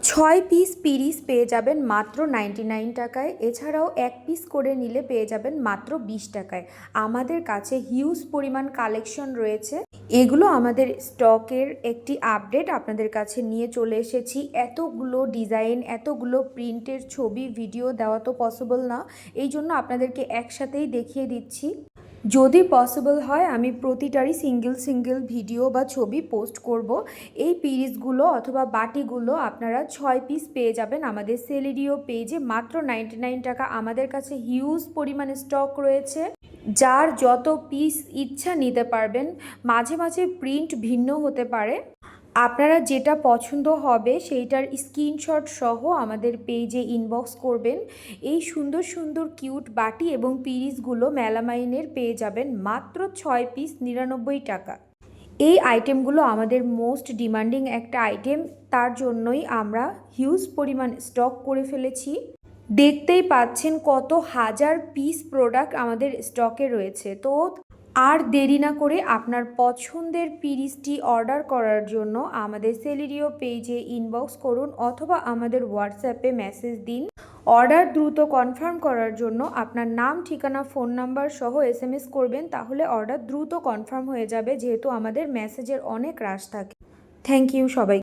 ছয় পিস পিরিস পেয়ে যাবেন মাত্র 99 টাকায়। এছাড়াও এক পিস করে নিলে পেয়ে যাবেন মাত্র 20 টাকায়। আমাদের কাছে হিউজ পরিমাণ কালেকশন রয়েছে। এগুলো আমাদের স্টকের একটি আপডেট আপনাদের কাছে নিয়ে চলে এসেছি। এতগুলো ডিজাইন, এতগুলো প্রিন্টের ছবি, ভিডিও দেওয়া তো পসিবল না, এই জন্য আপনাদেরকে একসাথেই দেখিয়ে দিচ্ছি। যদি পসিবল হয় আমি প্রতিটারই সিঙ্গেল ভিডিও বা ছবি পোস্ট করব। এই পিরিসগুলো অথবা বাটিগুলো আপনারা 6 পিস পেয়ে যাবেন আমাদের সেলেরিও পেজে মাত্র 99 টাকা। আমাদের কাছে হিউজ পরিমাণে স্টক রয়েছে, যার যত পিস ইচ্ছা নিতে পারবেন। মাঝে মাঝে প্রিন্ট ভিন্ন হতে পারে, আপনারা যেটা পছন্দ হবে সেইটার স্ক্রিনশট সহ আমাদের পেজে ইনবক্স করবেন। এই সুন্দর সুন্দর কিউট বাটি এবং পিরিসগুলো মেলামাইনের পেয়ে যাবেন মাত্র 6 পিস 99 টাকা। এই আইটেমগুলো আমাদের মোস্ট ডিমান্ডিং একটা আইটেম, তার জন্যই আমরা হিউজ পরিমাণ স্টক করে ফেলেছি। দেখতেই পাচ্ছেন কত হাজার পিস প্রোডাক্ট আমাদের স্টকে রয়েছে। তো আর দেরি না করে আপনার পছন্দের পিরিসটি অর্ডার করার জন্য আমাদের সেলেরিও পেজে ইনবক্স করুন অথবা আমাদের হোয়াটসঅ্যাপে মেসেজ দিন। অর্ডার দ্রুত কনফার্ম করার জন্য আপনার নাম, ঠিকানা, ফোন নাম্বার সহ SMS করবেন, তাহলে অর্ডার দ্রুত কনফার্ম হয়ে যাবে, যেহেতু আমাদের মেসেজের অনেক রাশ থাকে। থ্যাংক ইউ সবাই।